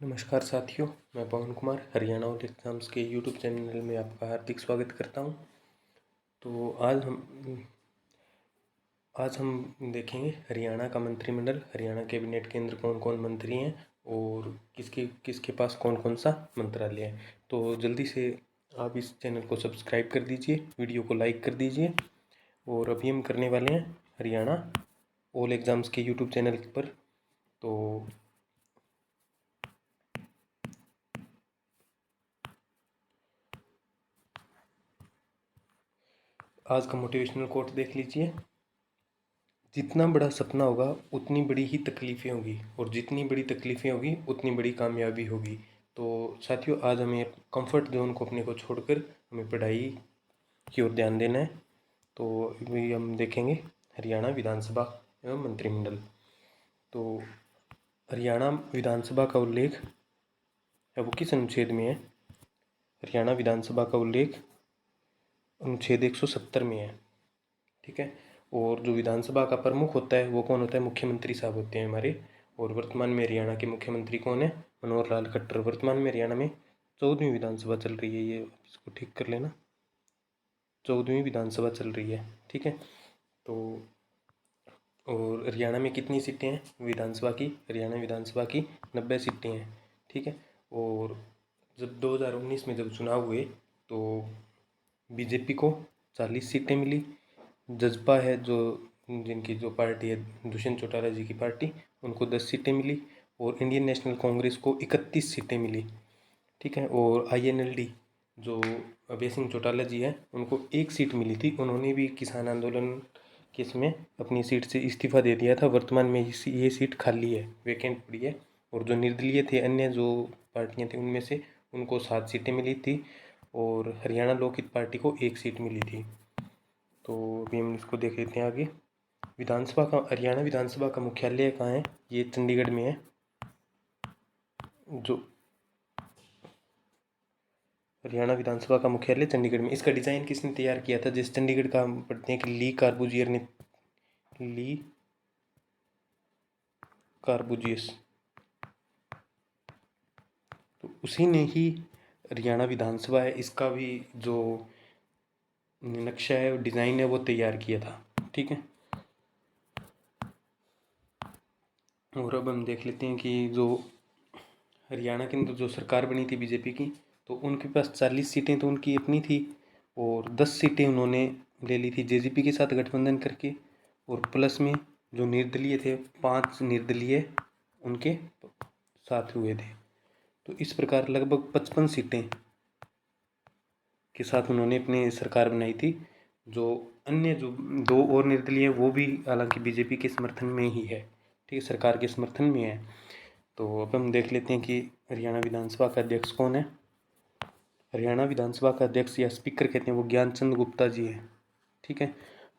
नमस्कार साथियों, मैं पवन कुमार हरियाणा और एग्ज़ाम्स के यूट्यूब चैनल में आपका हार्दिक स्वागत करता हूं। तो आज हम देखेंगे हरियाणा का मंत्रिमंडल, हरियाणा कैबिनेट के अंदर कौन कौन मंत्री हैं और किसके किसके पास कौन कौन सा मंत्रालय है। तो जल्दी से आप इस चैनल को सब्सक्राइब कर दीजिए, वीडियो को लाइक कर दीजिए। और अभी हम करने वाले हैं हरियाणा ऑल एग्ज़ाम्स के यूट्यूब चैनल पर। तो आज का मोटिवेशनल कोट देख लीजिए। जितना बड़ा सपना होगा उतनी बड़ी ही तकलीफ़ें होगी, और जितनी बड़ी तकलीफ़ें होगी उतनी बड़ी कामयाबी होगी। तो साथियों, आज हमें कंफर्ट जोन को अपने को छोड़कर हमें पढ़ाई की ओर ध्यान देना है। तो अभी हम देखेंगे हरियाणा विधानसभा एवं मंत्रिमंडल। तो हरियाणा विधानसभा का उल्लेख है वो किस अनुच्छेद में है? हरियाणा विधानसभा का उल्लेख अनुच्छेद 170 में है। ठीक है। और जो विधानसभा का प्रमुख होता है वो कौन होता है? मुख्यमंत्री साहब होते हैं हमारे। और वर्तमान में हरियाणा के मुख्यमंत्री कौन है? मनोहर लाल खट्टर। वर्तमान में हरियाणा में 14वीं विधानसभा चल रही है, ये इसको ठीक कर लेना, 14वीं विधानसभा चल रही है। ठीक है। तो और हरियाणा में कितनी सीटें हैं विधानसभा की? हरियाणा विधानसभा की 90 सीटें हैं। ठीक है। और जब 2019 में जब चुनाव हुए तो बीजेपी को 40 सीटें मिली। जजपा है जो जिनकी जो पार्टी है दुष्यंत चौटाला जी की पार्टी, उनको 10 सीटें मिली। और इंडियन नेशनल कांग्रेस को 31 सीटें मिली। ठीक है। और INLD जो अभय सिंह चौटाला जी हैं उनको 1 सीट मिली थी। उन्होंने भी किसान आंदोलन के समय अपनी सीट से इस्तीफा दे दिया था। वर्तमान में ये सीट खाली है, वैकेंट पड़ी है। और जो निर्दलीय थे, अन्य जो पार्टियां थी, उनमें से उनको 7 सीटें मिली थी। और हरियाणा लोकहित पार्टी को 1 सीट मिली थी। तो अभी हम इसको देख लेते हैं आगे। विधानसभा का हरियाणा विधानसभा का मुख्यालय कहाँ है? ये चंडीगढ़ में है। जो हरियाणा विधानसभा का मुख्यालय चंडीगढ़ में। इसका डिज़ाइन किसने तैयार किया था? जिस चंडीगढ़ का हम पढ़ते हैं कि ली कार्बूजियस, तो उसी ने ही हरियाणा विधानसभा है, इसका भी जो नक्शा है, डिज़ाइन है, वो तैयार किया था। ठीक है। और अब हम देख लेते हैं कि जो हरियाणा के अंदर जो सरकार बनी थी बीजेपी की, तो उनके पास 40 सीटें तो उनकी अपनी थी, और 10 सीटें उन्होंने ले ली थी JJP के साथ गठबंधन करके। और प्लस में जो निर्दलीय थे, 5 निर्दलीय उनके साथ हुए थे। तो इस प्रकार लगभग 55 सीटें के साथ उन्होंने अपनी सरकार बनाई थी। जो अन्य जो 2 और निर्दलीय वो भी हालांकि बीजेपी के समर्थन में ही है। ठीक है, सरकार के समर्थन में है। तो अब हम देख लेते हैं कि हरियाणा विधानसभा का अध्यक्ष कौन है। हरियाणा विधानसभा का अध्यक्ष या स्पीकर कहते हैं वो ज्ञानचंद गुप्ता जी हैं। ठीक है।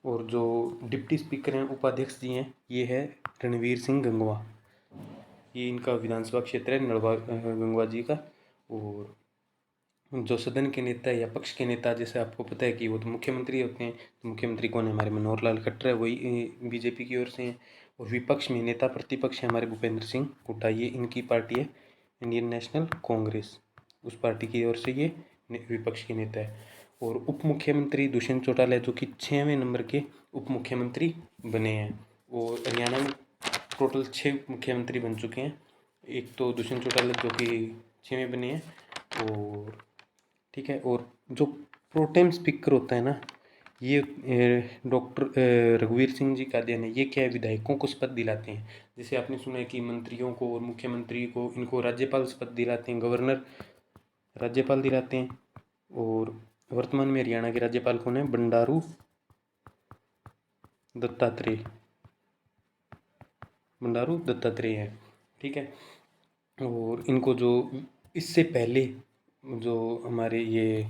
और जो डिप्टी स्पीकर हैं, उपाध्यक्ष जी हैं, ये है रणवीर सिंह गंगवा। ये इनका विधानसभा क्षेत्र है, नड़वा गंगवा जी का। और जो सदन के नेता या पक्ष के नेता, जैसे आपको पता है कि वो तो मुख्यमंत्री होते हैं। तो मुख्यमंत्री कौन है? हमारे मनोहर लाल खट्टर है, वही बीजेपी की ओर से हैं। और विपक्ष में नेता प्रतिपक्ष है हमारे भूपेंद्र सिंह हुड्डा, ये इनकी पार्टी है इंडियन नेशनल कांग्रेस, उस पार्टी की ओर से ये विपक्ष के नेता है। और उप मुख्यमंत्री दुष्यंत चौटाला जो कि 6वें नंबर के उप मुख्यमंत्री बने हैं। और हरियाणा में टोटल 6 मुख्यमंत्री बन चुके हैं। एक तो दुष्यंत चौटाला जो कि 6वें बने हैं। और ठीक है। और जो प्रोटेम स्पीकर होता है ना, ये डॉक्टर रघुवीर सिंह जी का अध्ययन है। ये क्या है? विधायकों को शपथ दिलाते हैं। जैसे आपने सुना है कि मंत्रियों को और मुख्यमंत्री को, इनको राज्यपाल शपथ दिलाते हैं, गवर्नर राज्यपाल दिलाते हैं। और वर्तमान में हरियाणा के राज्यपाल कौन है? बंडारू दत्तात्रेय है। ठीक है। और इनको जो इससे पहले जो हमारे ये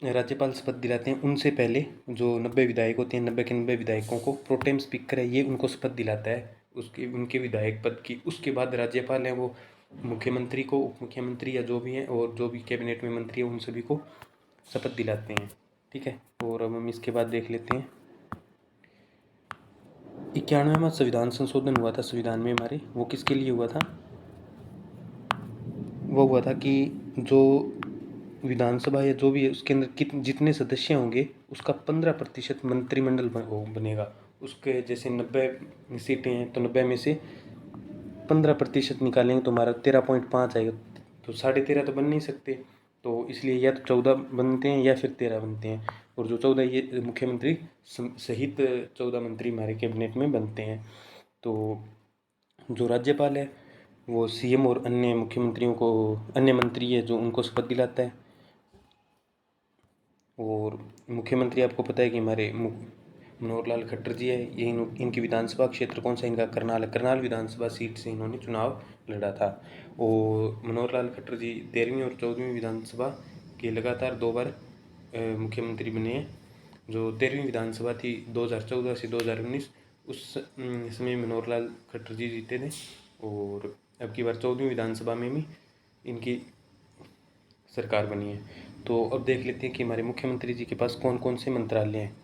राज्यपाल शपथ दिलाते हैं, उनसे पहले जो 90 विधायक होते हैं, 90 के 90 विधायकों को प्रोटेम स्पीकर है, ये उनको शपथ दिलाता है उसके उनके विधायक पद की। उसके बाद राज्यपाल है वो मुख्यमंत्री को, उप मुख्यमंत्री या जो भी हैं, और जो भी कैबिनेट में मंत्री हैं, उन सभी को शपथ दिलाते हैं। ठीक है। और अब हम इसके बाद देख लेते हैं 91वां संविधान संशोधन हुआ था संविधान में हमारे, वो किसके लिए हुआ था? वो हुआ था कि जो विधानसभा या जो भी है उसके अंदर जितने सदस्य होंगे उसका 15% मंत्रिमंडल बनेगा। उसके जैसे 90 सीटें हैं तो 90 में से 15% निकालेंगे तो हमारा 13.5 आएगा। तो 13.5 तो बन नहीं सकते, तो इसलिए या तो 14 बनते हैं या फिर 13 बनते हैं। और जो 14 ये मुख्यमंत्री सहित 14 मंत्री हमारे कैबिनेट में बनते हैं। तो जो राज्यपाल है वो सीएम और अन्य मुख्यमंत्रियों को, अन्य मंत्री है जो उनको शपथ दिलाता है। और मुख्यमंत्री आपको पता है कि हमारे मनोहर लाल खट्टर जी है, ये इनकी विधानसभा क्षेत्र कौन सा इनका करनाल है, करनाल विधानसभा सीट से इन्होंने चुनाव लड़ा था। और मनोहर लाल खट्टर जी 13वीं और 14वीं विधानसभा के लगातार 2 बार मुख्यमंत्री बने हैं। जो 13वीं विधानसभा थी 2014 से 2019, उस समय मनोहर लाल खट्टर जी जीते थे। और अब की बार 14वीं विधानसभा में भी इनकी सरकार बनी है। तो अब देख लेते हैं कि हमारे मुख्यमंत्री जी के पास कौन कौन से मंत्रालय हैं।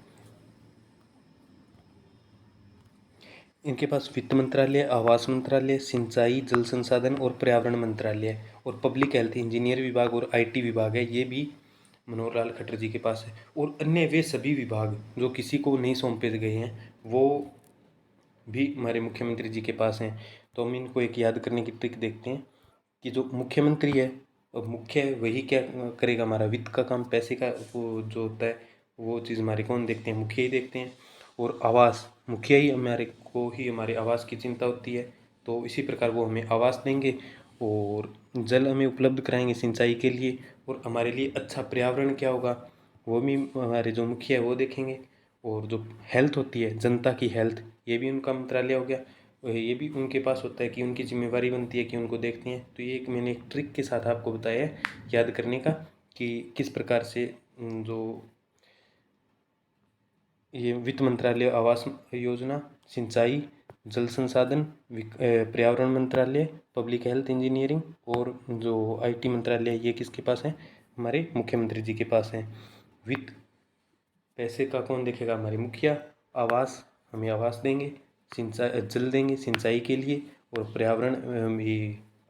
इनके पास वित्त मंत्रालय, आवास मंत्रालय, सिंचाई जल संसाधन और पर्यावरण मंत्रालय और पब्लिक हेल्थ इंजीनियर विभाग और आईटी विभाग है, ये भी मनोहर लाल खट्टर जी के पास है। और अन्य वे सभी विभाग जो किसी को नहीं सौंपे गए हैं वो भी हमारे मुख्यमंत्री जी के पास हैं। तो हम इनको एक याद करने की ट्रिक देखते हैं कि जो मुख्यमंत्री है, अब मुख्य है वही क्या करेगा, हमारा वित्त का काम, पैसे का वो जो होता है वो चीज़ हमारे कौन देखते हैं, मुखिया ही देखते हैं। और आवास, मुखिया ही हमारे को ही हमारे आवास की चिंता होती है, तो इसी प्रकार वो हमें आवास देंगे और जल हमें उपलब्ध कराएंगे सिंचाई के लिए। और हमारे लिए अच्छा पर्यावरण क्या होगा वो भी हमारे जो मुखिया है वो देखेंगे। और जो हेल्थ होती है, जनता की हेल्थ, ये भी उनका मंत्रालय हो गया, ये भी उनके पास होता है कि उनकी जिम्मेवारी बनती है कि उनको देखते हैं। तो ये एक मैंने एक ट्रिक के साथ आपको बताया है याद करने का कि किस प्रकार से जो ये वित्त मंत्रालय, आवास योजना, सिंचाई, जल संसाधन, पर्यावरण मंत्रालय, पब्लिक हेल्थ इंजीनियरिंग और जो आईटी मंत्रालय ये किसके पास है, हमारे मुख्यमंत्री जी के पास है। वित्त, पैसे का कौन देखेगा, हमारे मुखिया। आवास, हमें आवास देंगे, सिंचाई जल देंगे सिंचाई के लिए, और पर्यावरण भी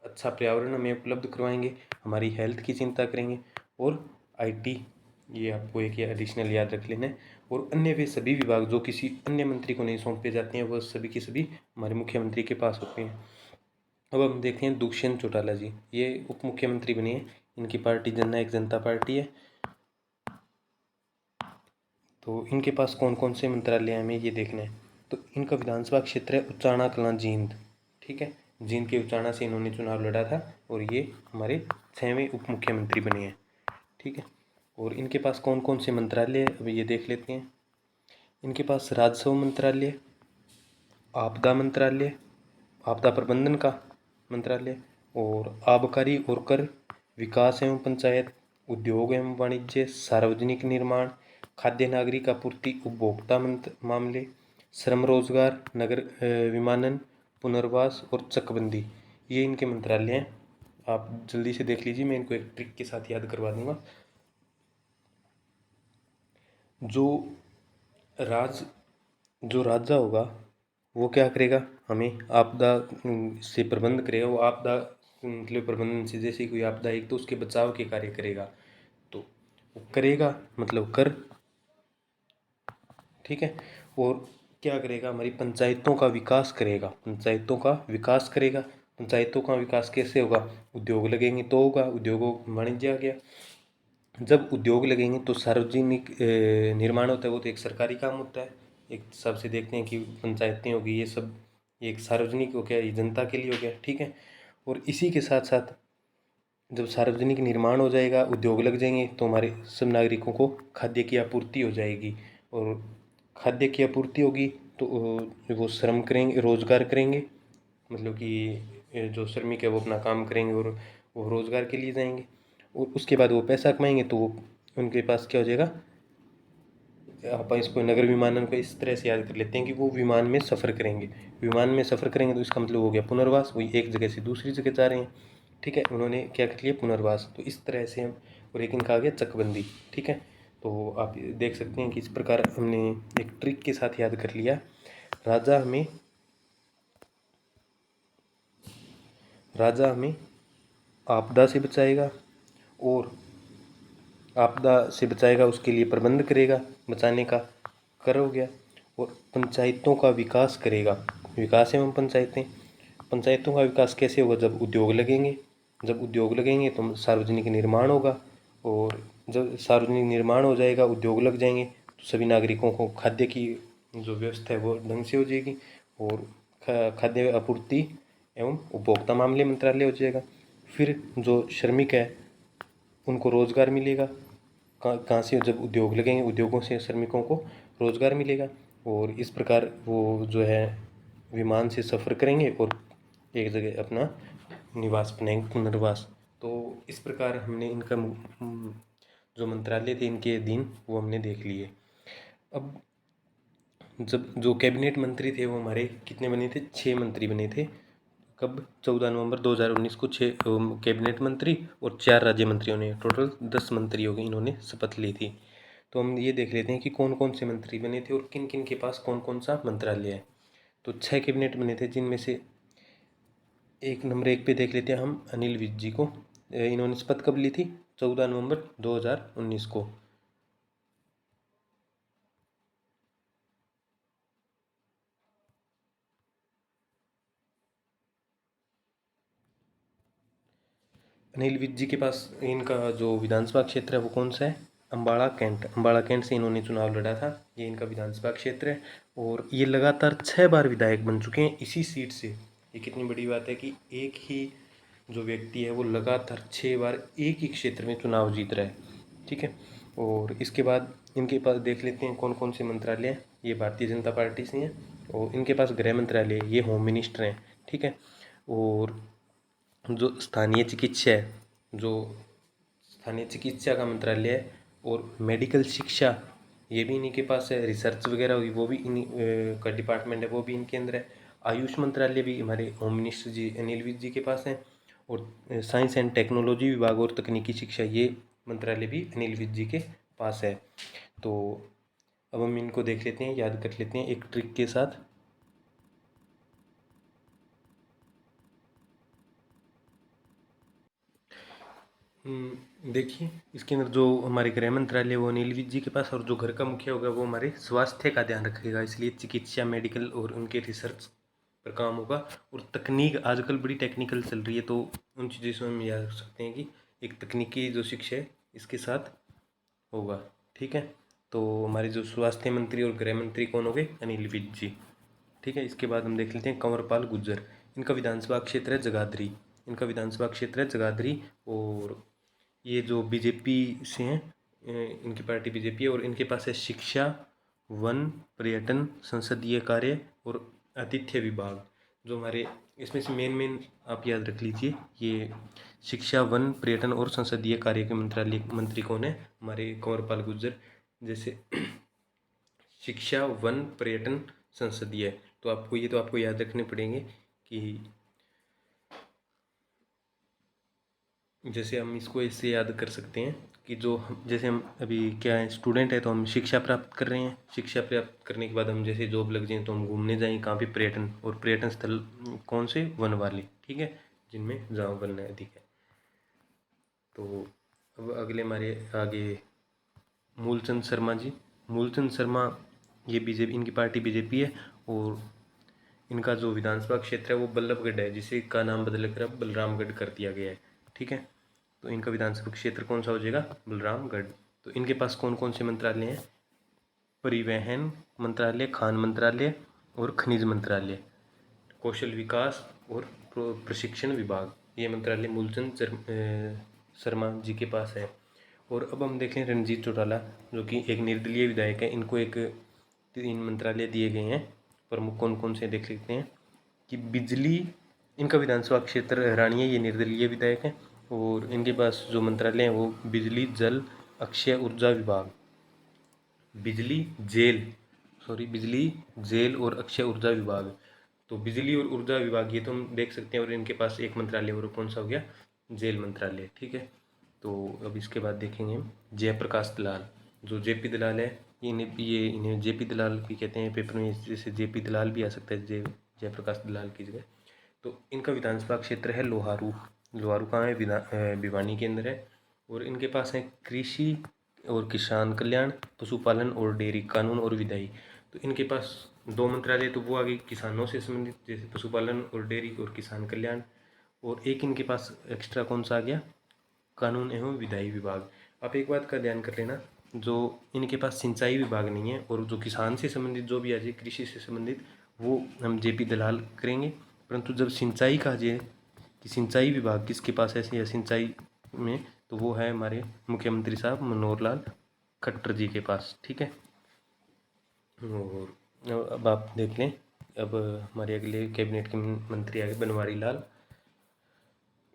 अच्छा पर्यावरण हमें उपलब्ध करवाएंगे, हमारी हेल्थ की चिंता करेंगे। और आईटी, ये आपको एक एडिशनल याद रख लेना है। और अन्य वे सभी विभाग जो किसी अन्य मंत्री को नहीं सौंपे जाते हैं वो सभी के सभी हमारे मुख्यमंत्री के पास होते हैं। अब हम देखते हैं दुष्यंत चौटाला जी, ये उप मुख्यमंत्री बने हैं, इनकी पार्टी जननायक जनता पार्टी है। तो इनके पास कौन कौन से मंत्रालय हैं हमें ये देखना है। तो इनका विधानसभा क्षेत्र है उचाना कलां जींद, ठीक है, जींद के उचाना से इन्होंने चुनाव लड़ा था और ये हमारे 6वें उप मुख्यमंत्री बने हैं, ठीक है। और इनके पास कौन कौन से मंत्रालय है अभी ये देख लेते हैं। इनके पास राजस्व मंत्रालय, आपदा मंत्रालय, आपदा प्रबंधन का मंत्रालय, और आबकारी और कर, विकास एवं पंचायत, उद्योग एवं वाणिज्य, सार्वजनिक निर्माण, खाद्य नागरिक आपूर्ति, उपभोक्ता मामले, श्रम रोजगार, नगर विमानन, पुनर्वास और चकबंदी, ये इनके मंत्रालय हैं। आप जल्दी से देख लीजिए, मैं इनको एक ट्रिक के साथ याद करवा दूंगा। जो राजा होगा वो क्या करेगा, हमें आपदा से प्रबंध करेगा, वो आपदा मतलब प्रबंधन से जैसे कोई आपदा एक तो उसके बचाव के कार्य करेगा, तो वो करेगा मतलब कर, ठीक है। और क्या करेगा, हमारी पंचायतों का विकास करेगा, पंचायतों का विकास करेगा। पंचायतों का विकास कैसे होगा, उद्योग लगेंगे तो होगा, उद्योगों वाणिज्य आ गया। जब उद्योग लगेंगे तो सार्वजनिक निर्माण होता है, वो तो एक सरकारी काम होता है, एक हिसाब से देखते हैं कि पंचायतें होगी ये सब, ये एक सार्वजनिक हो गया, ये जनता के लिए हो गया, ठीक है। और इसी के साथ साथ जब सार्वजनिक निर्माण हो जाएगा, उद्योग लग जाएंगे तो हमारे सब नागरिकों को खाद्य की आपूर्ति हो जाएगी। और खाद्य की आपूर्ति होगी तो वो श्रम करेंगे, रोजगार करेंगे, मतलब कि जो श्रमिक है वो अपना काम करेंगे और वो रोजगार के लिए जाएंगे। और उसके बाद वो पैसा कमाएंगे तो वो उनके पास क्या हो जाएगा, आप इसको नगर विमानन को इस तरह से याद कर लेते हैं कि वो विमान में सफ़र करेंगे। विमान में सफ़र करेंगे तो इसका मतलब हो गया पुनर्वास, वही एक जगह से दूसरी जगह जा रहे हैं, ठीक है, उन्होंने क्या कर लिया, पुनर्वास। तो इस तरह से हम, और एक इनका आ गया चकबंदी, ठीक है। तो आप देख सकते हैं कि इस प्रकार हमने एक ट्रिक के साथ याद कर लिया राजा हमें राजा हमें आपदा से बचाएगा और आपदा से बचाएगा उसके लिए प्रबंध करेगा बचाने का, कर हो गया। और पंचायतों का विकास करेगा, विकास एवं पंचायतें, पंचायतों का विकास कैसे होगा, जब उद्योग लगेंगे, जब उद्योग लगेंगे तो सार्वजनिक निर्माण होगा, और जब सार्वजनिक निर्माण हो जाएगा, उद्योग लग जाएंगे, तो सभी नागरिकों को खाद्य की जो व्यवस्था है वो ढंग से हो जाएगी, और खाद्य आपूर्ति एवं उपभोक्ता मामले मंत्रालय हो जाएगा। फिर जो श्रमिक है उनको रोजगार मिलेगा, कहाँ से, जब उद्योग लगेंगे, उद्योगों से श्रमिकों को रोजगार मिलेगा, और इस प्रकार वो जो है विमान से सफ़र करेंगे और एक जगह अपना निवास बनाएंगे, पुनर्वास। तो इस प्रकार हमने इनका जो मंत्रालय थे इनके अधीन वो हमने देख लिए। अब जब जो कैबिनेट मंत्री थे वो हमारे कितने बने थे, 6 मंत्री बने थे। कब, 14 नवंबर 2019 को 6 कैबिनेट मंत्री और 4 राज्य मंत्रियों ने, टोटल 10 मंत्री हो गए, इन्होंने शपथ ली थी। तो हम ये देख लेते हैं कि कौन कौन से मंत्री बने थे और किन किन के पास कौन कौन सा मंत्रालय है। तो 6 कैबिनेट बने थे, जिनमें से नंबर 1 पे देख लेते हैं हम अनिल विज जी को। इन्होंने शपथ कब ली थी, 14 नवंबर 2019 को। अनिल विज जी के पास इनका जो विधानसभा क्षेत्र है वो कौन सा है, अम्बाड़ा कैंट, अम्बाड़ा कैंट से इन्होंने चुनाव लड़ा था, ये इनका विधानसभा क्षेत्र है। और ये लगातार 6 बार विधायक बन चुके हैं इसी सीट से। ये कितनी बड़ी बात है कि एक ही जो व्यक्ति है वो लगातार 6 बार एक ही क्षेत्र में चुनाव जीत रहा है, ठीक है। और इसके बाद इनके पास देख लेते हैं कौन कौन से मंत्रालय हैं। ये भारतीय जनता पार्टी से हैं, और इनके पास गृह मंत्रालय, ये होम मिनिस्टर हैं, ठीक है। और जो स्थानीय चिकित्सा है, जो स्थानीय चिकित्सा का मंत्रालय है, और मेडिकल शिक्षा ये भी इन्हीं के पास है। रिसर्च वगैरह हुई वो भी इन्हीं का डिपार्टमेंट है, वो भी इनके अंदर है। आयुष मंत्रालय भी हमारे होम मिनिस्टर जी अनिल विज जी के पास है। और साइंस एंड टेक्नोलॉजी विभाग और तकनीकी शिक्षा ये मंत्रालय भी अनिल विज जी के पास है। तो अब हम इनको देख लेते हैं, याद कर लेते हैं एक ट्रिक के साथ। देखिए इसके अंदर जो हमारे गृह मंत्रालय वो अनिल विज जी के पास, और जो घर का मुखिया होगा वो हमारे स्वास्थ्य का ध्यान रखेगा, इसलिए चिकित्सा, मेडिकल और उनके रिसर्च पर काम होगा। और तकनीक आजकल बड़ी टेक्निकल चल रही है, तो उन चीज़ों से हम याद रख सकते हैं कि एक तकनीकी जो शिक्षा है इसके साथ होगा, ठीक है। तो हमारे जो स्वास्थ्य मंत्री और गृह मंत्री कौन हो गए, अनिल विज जी, ठीक है। इसके बाद हम देख लेते हैं कंवरपाल गुर्जर, इनका विधानसभा क्षेत्र है जगाधरी, इनका विधानसभा क्षेत्र है जगाधरी। और ये जो बीजेपी से हैं, इनकी पार्टी बीजेपी है, और इनके पास है शिक्षा, वन, पर्यटन, संसदीय कार्य और आतिथ्य विभाग। जो हमारे इसमें से मेन मेन आप याद रख लीजिए, ये शिक्षा, वन, पर्यटन और संसदीय कार्य के मंत्रालय मंत्री कौन है, हमारे कंवरपाल गुर्जर। जैसे शिक्षा, वन, पर्यटन, संसदीय, तो आपको याद रखने पड़ेंगे कि जैसे हम इसको ऐसे याद कर सकते हैं कि जैसे हम अभी क्या है, स्टूडेंट है, तो हम शिक्षा प्राप्त कर रहे हैं, शिक्षा प्राप्त करने के बाद हम जैसे जॉब लग जाए तो हम घूमने जाएं कहाँ पे, पर्यटन, और पर्यटन स्थल कौन से, वन वाले, ठीक है, जिनमें जहाँ वन अधिक है। तो अब अगले हमारे आगे मूलचंद शर्मा जी, मूलचंद शर्मा ये बीजेपी, इनकी पार्टी बीजेपी है, और इनका जो विधानसभा क्षेत्र है वो बल्लभगढ़ है, जिसे का नाम बदल कर अब बलरामगढ़ कर दिया गया है, ठीक है। तो इनका विधानसभा क्षेत्र कौन सा हो जाएगा, बलरामगढ़। तो इनके पास कौन कौन से मंत्रालय हैं, परिवहन मंत्रालय, खान मंत्रालय और खनिज मंत्रालय, कौशल विकास और प्रशिक्षण विभाग, ये मंत्रालय मूलचंद शर्मा जी के पास है। और अब हम देखें रणजीत चौटाला, जो कि एक निर्दलीय विधायक है, इनको 3 मंत्रालय दिए गए हैं। प्रमुख कौन कौन से देख लेते हैं कि बिजली, इनका विधानसभा क्षेत्र हरानी है, ये निर्दलीय विधायक है। और इनके पास जो मंत्रालय हैं वो बिजली, जल, अक्षय ऊर्जा विभाग, बिजली, जेल और अक्षय ऊर्जा विभाग। तो बिजली और ऊर्जा विभाग ये तो हम देख सकते हैं, और इनके पास एक मंत्रालय और कौन सा हो गया, जेल मंत्रालय, ठीक है। तो अब इसके बाद देखेंगे हम जयप्रकाश दलाल, जो जेपी दलाल है, इन्हें जेपी दलाल भी कहते हैं, पेपर में जैसे जेपी दलाल भी आ सकता है, जयप्रकाश दलाल की जगह। तो इनका विधानसभा क्षेत्र है लोहारू। लोहारू कहाँ है? भिवानी के अंदर है। और इनके पास है कृषि और किसान कल्याण, पशुपालन और डेयरी, कानून और विधायी। तो इनके पास 2 मंत्रालय तो वो आ गए किसानों से संबंधित, जैसे पशुपालन और डेयरी और किसान कल्याण। और एक इनके पास एक्स्ट्रा कौन सा आ गया? कानून एवं विधायी विभाग। आप एक बात का ध्यान कर लेना, जो इनके पास सिंचाई विभाग नहीं है, और जो किसान से संबंधित जो भी आ जाए, कृषि से संबंधित, वो हम जेपी दलाल करेंगे। परंतु जब सिंचाई का जाए कि सिंचाई विभाग किसके पास है या सिंचाई में, तो वो है हमारे मुख्यमंत्री साहब मनोहर लाल खट्टर जी के पास। ठीक है। और अब आप देख लें, अब हमारे अगले कैबिनेट के मंत्री आगे बनवारी लाल।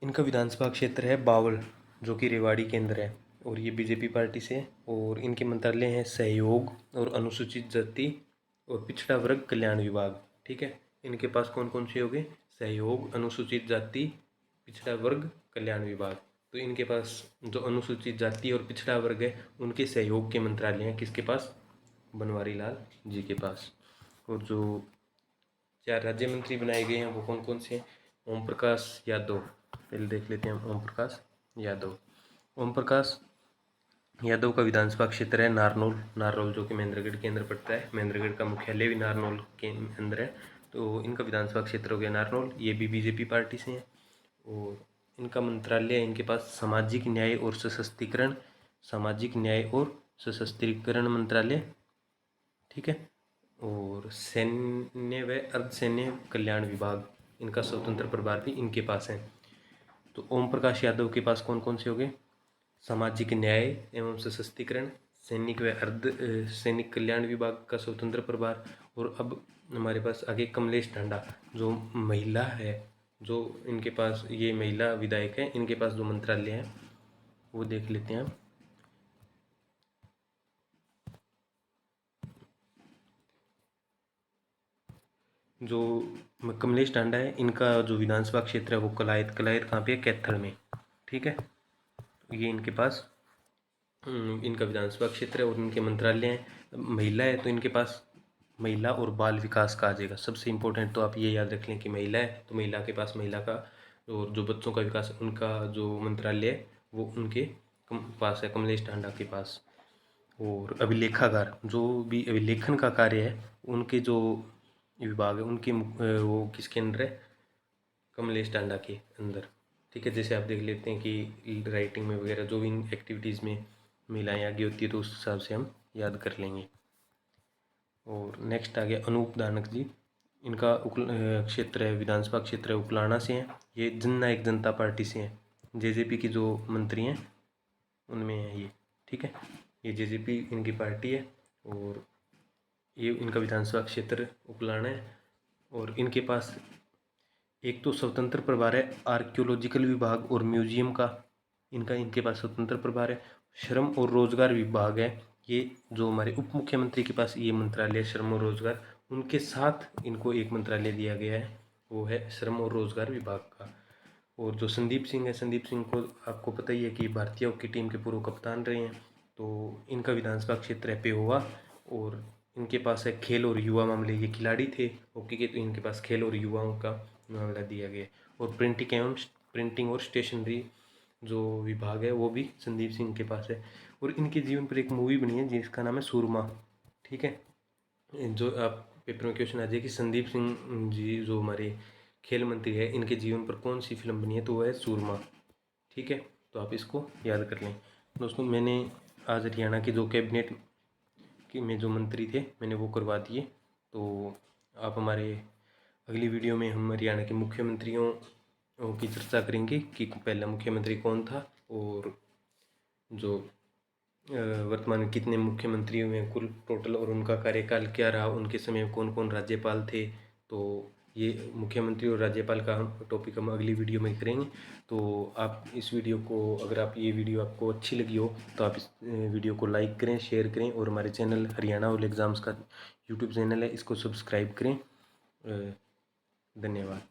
इनका विधानसभा क्षेत्र है बावल, जो कि रेवाड़ी के अंदर है, और ये बीजेपी पार्टी से है। और इनके मंत्रालय हैं सहयोग और अनुसूचित जाति और पिछड़ा वर्ग कल्याण विभाग। ठीक है। इनके पास कौन कौन से हो गए? सहयोग, अनुसूचित जाति, पिछड़ा वर्ग कल्याण विभाग। तो इनके पास जो अनुसूचित जाति और पिछड़ा वर्ग है, उनके सहयोग के मंत्रालय हैं किसके पास? बनवारी लाल जी के पास। और जो 4 राज्य मंत्री बनाए गए हैं वो कौन कौन से हैं? ओम प्रकाश यादव, पहले देख लेते हैं ओम प्रकाश यादव। ओम प्रकाश यादव का विधानसभा क्षेत्र है नारनौल। नारनौल जो कि महेंद्रगढ़ के अंदर पड़ता है, महेंद्रगढ़ का मुख्यालय भी नारनौल के अंदर है। तो इनका विधानसभा क्षेत्र हो गया नारनौल। ये भी बीजेपी पार्टी से हैं। और इनका मंत्रालय, इनके पास सामाजिक न्याय और सशक्तिकरण, सामाजिक न्याय और सशक्तिकरण मंत्रालय। ठीक है। और सैन्य व अर्धसैन्य कल्याण विभाग, इनका स्वतंत्र प्रभार भी इनके पास है। तो ओम प्रकाश यादव के पास कौन कौन से हो गए? सामाजिक न्याय एवं सशक्तिकरण, सैनिक व अर्ध सैनिक कल्याण विभाग का स्वतंत्र प्रभार। और अब हमारे पास आगे कमलेश ढांडा, जो महिला है, जो इनके पास ये महिला विधायक है, इनके पास जो मंत्रालय है वो देख लेते हैं आप। जो कमलेश ढांडा है, इनका जो विधानसभा क्षेत्र है वो कलायत। कलायत कहाँ पे है? कैथल में। ठीक है। ये इनके पास इनका विधानसभा क्षेत्र है और इनके मंत्रालय हैं। महिला है तो इनके पास महिला और बाल विकास का आ जाएगा। सबसे इम्पोर्टेंट तो आप ये याद रख लें कि महिला है तो महिला के पास महिला का, और जो बच्चों का विकास, उनका जो मंत्रालय है वो उनके पास है, कमलेश ढांडा के पास। और अभिलेखागार, जो भी अभिलेखन का कार्य है, उनके जो विभाग है उनके वो किसके अंदर है? कमलेश ढांडा के अंदर। ठीक है। जैसे आप देख लेते हैं कि राइटिंग में वगैरह जो इन एक्टिविटीज़ में महिलाएं आगे होती है तो उस हिसाब से हम याद कर लेंगे। और नेक्स्ट आ गया अनूप दानक जी। इनका क्षेत्र है, विधानसभा क्षेत्र है उकलाना से हैं। ये जननायक जनता पार्टी से हैं। जेजेपी की जो मंत्री हैं उनमें है ये। ठीक है। ये जेजेपी इनकी पार्टी है और ये इनका विधानसभा क्षेत्र उकलाना है। और इनके पास एक तो स्वतंत्र प्रभार है आर्कियोलॉजिकल विभाग और म्यूजियम का, इनके पास स्वतंत्र प्रभार है। श्रम और रोजगार विभाग है, ये जो हमारे उप मुख्यमंत्री के पास ये मंत्रालय श्रम और रोजगार, उनके साथ इनको एक मंत्रालय दिया गया है, वो है श्रम और रोजगार विभाग का। और जो संदीप सिंह है, संदीप सिंह को आपको पता ही है कि भारतीय हॉकी टीम के पूर्व कप्तान रहे हैं। तो इनका विधानसभा क्षेत्र है पेहोवा। और इनके पास है खेल और युवा मामले, ये खिलाड़ी थे हॉकी के, तो इनके पास खेल और युवाओं का मामला दिया गया। और प्रिंटिंग और स्टेशनरी जो विभाग है वो भी संदीप सिंह के पास है। और इनके जीवन पर एक मूवी बनी है जिसका नाम है सूरमा। ठीक है। जो आप पेपर में क्वेश्चन आ जाए कि संदीप सिंह जी जो हमारे खेल मंत्री है, इनके जीवन पर कौन सी फिल्म बनी है, तो वह है सूरमा। ठीक है। तो आप इसको याद कर लें। दोस्तों, मैंने आज हरियाणा के जो कैबिनेट में जो मंत्री थे मैंने वो करवा दिए। तो आप हमारे अगली वीडियो में हम हरियाणा के मुख्यमंत्रियों की चर्चा करेंगे कि पहला मुख्यमंत्री कौन था और जो वर्तमान में कितने मुख्यमंत्री हुए हैं कुल टोटल, और उनका कार्यकाल क्या रहा, उनके समय में कौन कौन राज्यपाल थे। तो ये मुख्यमंत्री और राज्यपाल का हम टॉपिक हम अगली वीडियो में करेंगे। तो आप इस वीडियो को, अगर आप ये वीडियो आपको अच्छी लगी हो तो आप इस वीडियो को लाइक करें, शेयर करें, और हमारे चैनल हरियाणा ऑल एग्ज़ाम्स का यूट्यूब चैनल है, इसको सब्सक्राइब करें। धन्यवाद।